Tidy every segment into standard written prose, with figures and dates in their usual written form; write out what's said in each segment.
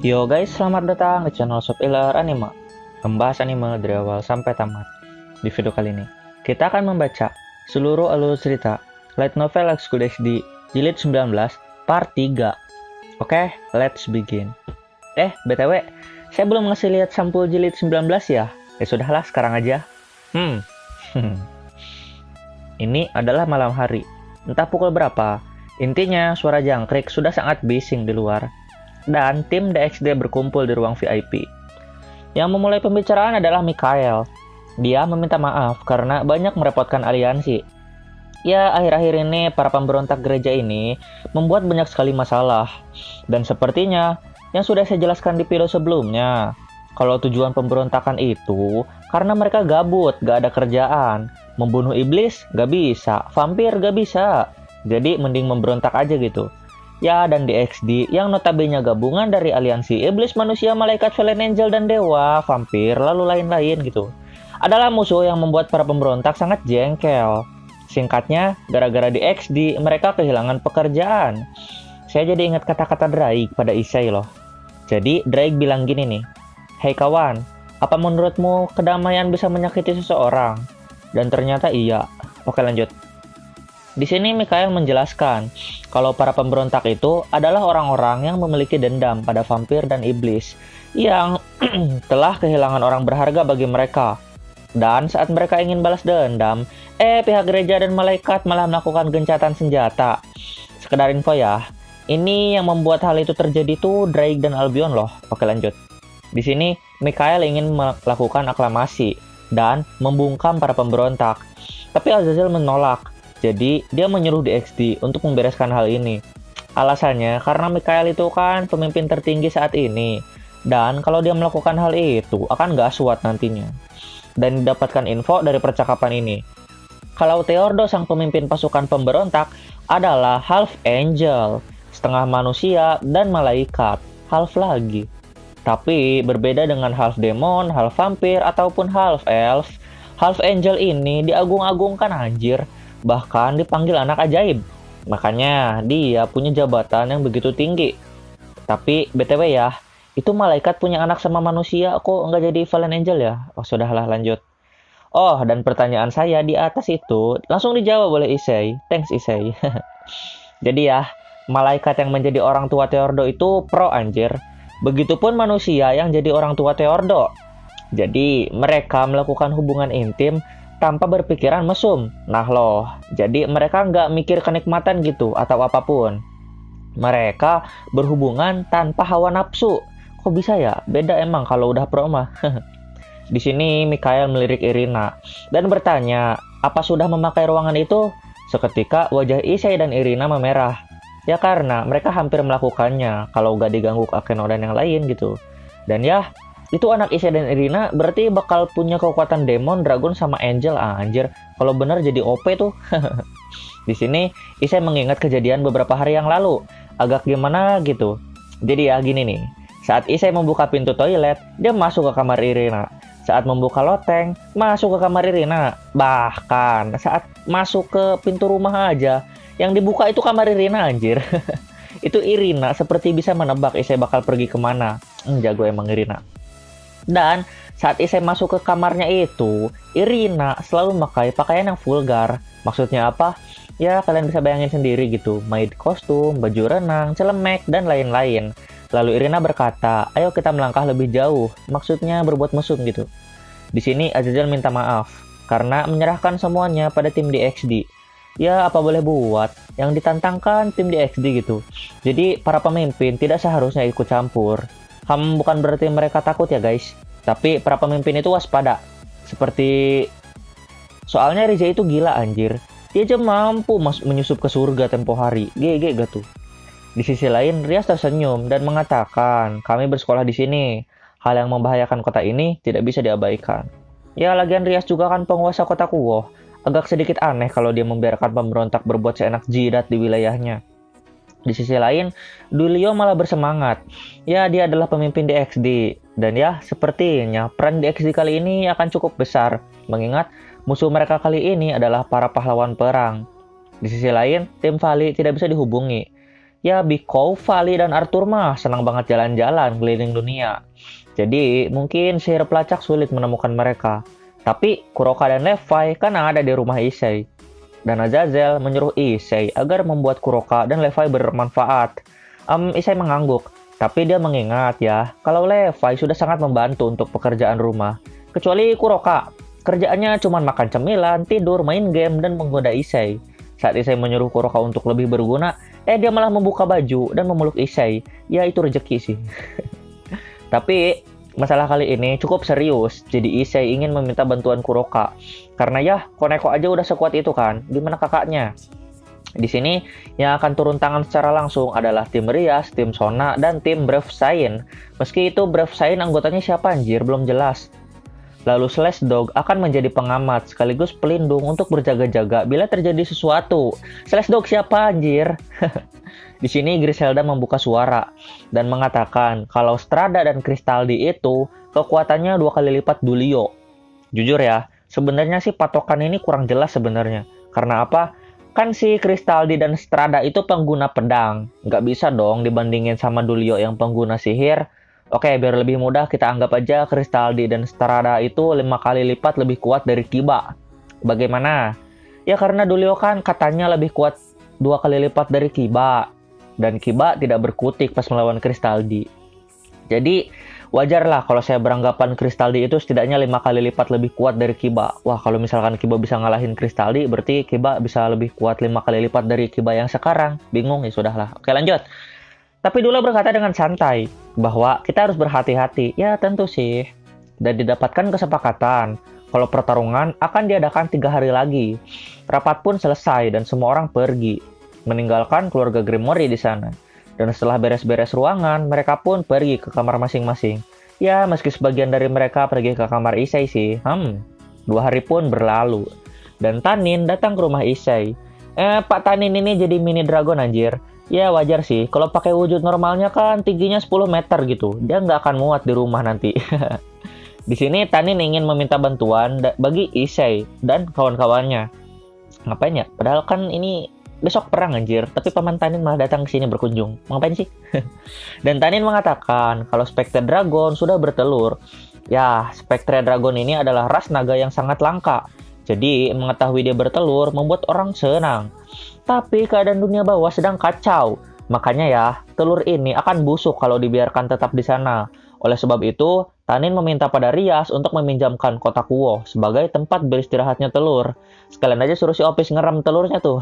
Yo guys, selamat datang di channel Spoiler Anime. Membahas anime dari awal sampai tamat. Di video kali ini, kita akan membaca seluruh alur cerita Light Novel School HD Jilid 19 Part 3. Oke, let's begin. BTW, saya belum ngasih lihat sampul Jilid 19 ya? Ya sudahlah, sekarang aja. Ini adalah malam hari. Entah pukul berapa. Intinya, suara jangkrik sudah sangat bising di luar. Dan tim DXD berkumpul di ruang VIP. Yang memulai pembicaraan adalah Mikhail. Dia meminta maaf karena banyak merepotkan aliansi. Ya, akhir-akhir ini para pemberontak gereja ini membuat banyak sekali masalah. Dan sepertinya, yang sudah saya jelaskan di video sebelumnya, kalau tujuan pemberontakan itu karena mereka gabut, gak ada kerjaan. Membunuh iblis gak bisa, vampir gak bisa. Jadi mending memberontak aja gitu. Ya, dan DXD yang notabene gabungan dari aliansi iblis, manusia, malaikat, fallen angel, dan dewa, vampir, lalu lain-lain gitu, adalah musuh yang membuat para pemberontak sangat jengkel. Singkatnya, gara-gara DXD, mereka kehilangan pekerjaan. Saya jadi ingat kata-kata Drake pada Issei loh. Jadi Drake bilang gini nih, "Hei kawan, apa menurutmu kedamaian bisa menyakiti seseorang?" Dan ternyata iya. Oke, lanjut. Di sini Mikhail menjelaskan kalau para pemberontak itu adalah orang-orang yang memiliki dendam pada vampir dan iblis yang telah kehilangan orang berharga bagi mereka. Dan saat mereka ingin balas dendam, pihak gereja dan malaikat malah melakukan gencatan senjata. Sekedar info ya, ini yang membuat hal itu terjadi tuh Drake dan Albion loh. Oke, lanjut. Di sini Mikhail ingin melakukan aklamasi dan membungkam para pemberontak. Tapi Azazel menolak. Jadi, dia menyuruh DXD untuk membereskan hal ini. Alasannya, karena Mikhail itu kan pemimpin tertinggi saat ini. Dan kalau dia melakukan hal itu, akan gak suat nantinya. Dan didapatkan info dari percakapan ini. Kalau Theordo, sang pemimpin pasukan pemberontak, adalah half angel, setengah manusia dan malaikat, half lagi. Tapi, berbeda dengan half demon, half vampir, ataupun half elf, half angel ini diagung-agungkan anjir. Bahkan dipanggil anak ajaib. Makanya dia punya jabatan yang begitu tinggi. Tapi BTW ya, itu malaikat punya anak sama manusia kok nggak jadi fallen angel ya? Oh, sudahlah, lanjut. Oh, dan pertanyaan saya di atas itu langsung dijawab oleh Issei. Thanks Issei. Jadi ya, malaikat yang menjadi orang tua Theordo itu pro anjir. Begitupun manusia yang jadi orang tua Theordo. Jadi mereka melakukan hubungan intim tanpa berpikiran mesum. Nah loh, jadi mereka nggak mikir kenikmatan gitu atau apapun. Mereka berhubungan tanpa hawa nafsu. Kok bisa ya? Beda emang kalau udah pro mah. Di sini Mikhail melirik Irina dan bertanya, apa sudah memakai ruangan itu? Seketika wajah Issei dan Irina memerah. Ya karena mereka hampir melakukannya kalau nggak diganggu Akeno dan yang lain gitu. Dan ya, itu anak Issei dan Irina berarti bakal punya kekuatan demon, dragon, sama angel anjir. Kalau bener jadi OP tuh. Di sini Issei mengingat kejadian beberapa hari yang lalu. Agak gimana gitu. Jadi ya gini nih. Saat Issei membuka pintu toilet, dia masuk ke kamar Irina. Saat membuka loteng, masuk ke kamar Irina. Bahkan saat masuk ke pintu rumah aja, yang dibuka itu kamar Irina anjir. Itu Irina seperti bisa menebak Issei bakal pergi kemana. Jago emang Irina. Dan saat Issei masuk ke kamarnya itu, Irina selalu memakai pakaian yang vulgar. Maksudnya apa? Ya kalian bisa bayangin sendiri gitu. Maid kostum, baju renang, celemek, dan lain-lain. Lalu Irina berkata, ayo kita melangkah lebih jauh. Maksudnya berbuat mesum gitu. Di sini Azazel minta maaf karena menyerahkan semuanya pada tim DXD. Ya apa boleh buat, yang ditantangkan tim DXD gitu. Jadi para pemimpin tidak seharusnya ikut campur. Bukan berarti mereka takut ya guys, tapi para pemimpin itu waspada. Seperti soalnya Riza itu gila anjir. Dia aja mampu menyusup ke surga tempo hari. GG gak tuh. Di sisi lain, Rias tersenyum dan mengatakan, kami bersekolah di sini. Hal yang membahayakan kota ini tidak bisa diabaikan. Ya lagian Rias juga kan penguasa kota Kuwoh. Agak sedikit aneh kalau dia membiarkan pemberontak berbuat seenak jidat di wilayahnya. Di sisi lain, Dulio malah bersemangat. Ya, dia adalah pemimpin DXD. Dan ya, sepertinya peran DXD kali ini akan cukup besar. Mengingat musuh mereka kali ini adalah para pahlawan perang. Di sisi lain, tim Vali tidak bisa dihubungi. Ya, Biko, Vali, dan Arthur mah senang banget jalan-jalan keliling dunia. Jadi, mungkin sihir pelacak sulit menemukan mereka. Tapi, Kuroka dan Levi kan ada di rumah Issei. Dan Azazel menyuruh Issei agar membuat Kuroka dan Levi bermanfaat. Issei mengangguk, tapi dia mengingat ya, kalau Levi sudah sangat membantu untuk pekerjaan rumah. Kecuali Kuroka, kerjaannya cuma makan cemilan, tidur, main game, dan menggoda Issei. Saat Issei menyuruh Kuroka untuk lebih berguna, dia malah membuka baju dan memeluk Issei. Ya, itu rezeki sih. Tapi, masalah kali ini cukup serius. Jadi Issei ingin meminta bantuan Kuroka. Karena ya, Koneko aja udah sekuat itu kan. Gimana kakaknya? Di sini, yang akan turun tangan secara langsung adalah tim Rias, tim Sona, dan tim Brave Sain. Meski itu Brave Sain anggotanya siapa anjir, belum jelas. Lalu Slash Dog akan menjadi pengamat sekaligus pelindung untuk berjaga-jaga bila terjadi sesuatu. Slash Dog siapa anjir? Di sini Griselda membuka suara dan mengatakan kalau Strada dan Cristaldi itu kekuatannya 2 kali lipat Dulio. Jujur ya, sebenarnya sih patokan ini kurang jelas sebenarnya. Karena apa? Kan si Cristaldi dan Strada itu pengguna pedang. Nggak bisa dong dibandingin sama Dulio yang pengguna sihir. Oke, biar lebih mudah kita anggap aja Cristaldi dan Strada itu 5 kali lipat lebih kuat dari Kiba. Bagaimana? Ya karena Dulio kan katanya lebih kuat 2 kali lipat dari Kiba. Dan Kiba tidak berkutik pas melawan Cristaldi. Jadi wajarlah kalau saya beranggapan Cristaldi itu setidaknya 5 kali lipat lebih kuat dari Kiba. Wah, kalau misalkan Kiba bisa ngalahin Cristaldi, berarti Kiba bisa lebih kuat 5 kali lipat dari Kiba yang sekarang. Bingung ya sudahlah. Oke, lanjut. Tapi Dula berkata dengan santai bahwa kita harus berhati-hati. Ya tentu sih. Dan didapatkan kesepakatan kalau pertarungan akan diadakan 3 hari lagi. Rapat pun selesai dan semua orang pergi, meninggalkan keluarga Grimory di sana. Dan setelah beres-beres ruangan, mereka pun pergi ke kamar masing-masing. Ya, meski sebagian dari mereka pergi ke kamar Issei sih. 2 hari pun berlalu. Dan Tanin datang ke rumah Issei. Pak Tanin ini jadi mini dragon anjir. Ya wajar sih, kalau pakai wujud normalnya kan tingginya 10 meter gitu. Dia nggak akan muat di rumah nanti. Di sini Tanin ingin meminta bantuan bagi Issei dan kawan-kawannya. Ngapain ya? Padahal kan ini besok perang anjir, tapi paman Tanin malah datang ke sini berkunjung. Ngapain sih? Dan Tanin mengatakan kalau Spectre Dragon sudah bertelur. Ya, Spectre Dragon ini adalah ras naga yang sangat langka. Jadi, mengetahui dia bertelur membuat orang senang. Tapi keadaan dunia bawah sedang kacau. Makanya ya, telur ini akan busuk kalau dibiarkan tetap di sana. Oleh sebab itu, Tanin meminta pada Rias untuk meminjamkan kota Kuo sebagai tempat beristirahatnya telur. Sekalian aja suruh si Opis ngeram telurnya tuh.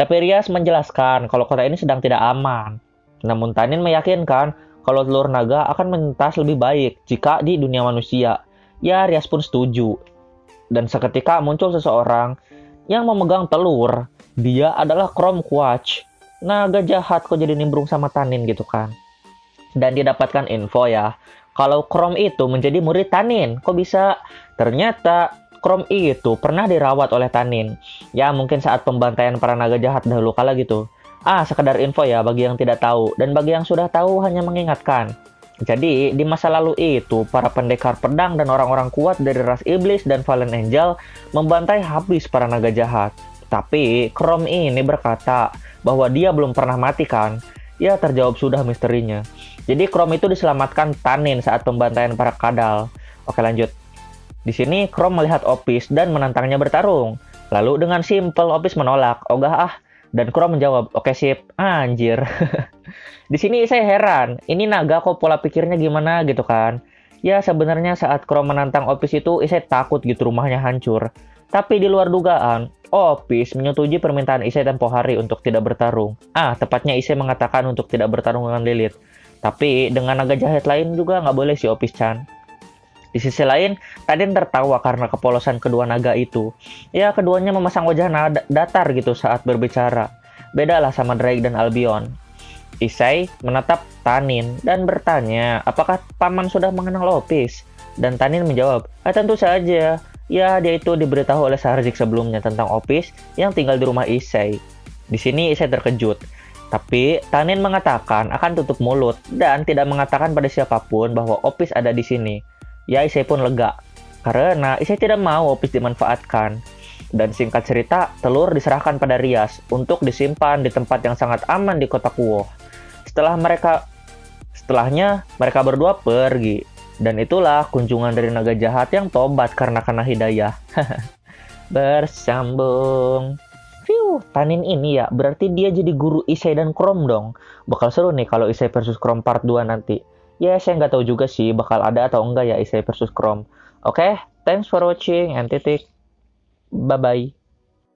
Tapi Rias menjelaskan kalau kota ini sedang tidak aman. Namun Tanin meyakinkan kalau telur naga akan menetas lebih baik jika di dunia manusia. Ya, Rias pun setuju. Dan seketika muncul seseorang yang memegang telur. Dia adalah Chrome Quatch. Naga jahat kok jadi nimbrung sama Tanin gitu kan. Dan didapatkan info ya, kalau Chrome itu menjadi murid Tanin. Kok bisa? Ternyata Chrome itu pernah dirawat oleh Tanin. Ya mungkin saat pembantaian para naga jahat dahulu kala gitu. Sekedar info ya bagi yang tidak tahu. Dan bagi yang sudah tahu hanya mengingatkan. Jadi, di masa lalu itu, para pendekar pedang dan orang-orang kuat dari ras iblis dan Fallen Angel membantai habis para naga jahat. Tapi, Chrome ini berkata bahwa dia belum pernah mati kan? Ya, terjawab sudah misterinya. Jadi, Chrome itu diselamatkan Tanin saat pembantaian para kadal. Oke, lanjut. Di sini, Chrome melihat Opis dan menantangnya bertarung. Lalu, dengan simpel, Opis menolak. Ogah Dan Chrome menjawab, oke sip, anjir. Di sini saya heran, ini naga kok pola pikirnya gimana gitu kan. Ya sebenarnya saat Chrome menantang Opis itu, saya takut gitu rumahnya hancur. Tapi di luar dugaan, Opis menyetujui permintaan Issei tempo hari untuk tidak bertarung. Tepatnya Issei mengatakan untuk tidak bertarung dengan Lilith. Tapi dengan naga jahat lain juga nggak boleh si Opis-chan. Di sisi lain, Tanin tertawa karena kepolosan kedua naga itu. Ya, keduanya memasang wajah datar gitu saat berbicara. Bedalah sama Drake dan Albion. Issei menatap Tanin dan bertanya, apakah paman sudah mengenal Opis? Dan Tanin menjawab, tentu saja. Ya, dia itu diberitahu oleh Sarzik sebelumnya tentang Opis yang tinggal di rumah Issei. Di sini Issei terkejut. Tapi Tanin mengatakan akan tutup mulut dan tidak mengatakan pada siapapun bahwa Opis ada di sini. Ya, Issei pun lega, karena Issei tidak mau Opis dimanfaatkan. Dan singkat cerita, telur diserahkan pada Rias untuk disimpan di tempat yang sangat aman di kota Kuo. Setelahnya, mereka berdua pergi. Dan itulah kunjungan dari naga jahat yang tobat karena kena hidayah. Bersambung. Tanin ini ya, berarti dia jadi guru Isai dan Chrome dong. Bakal seru nih kalau Isai versus Chrome part 2 nanti. Ya, saya nggak tahu juga sih bakal ada atau enggak ya Isai versus Chrome. Oke, thanks for watching and titik. Bye-bye.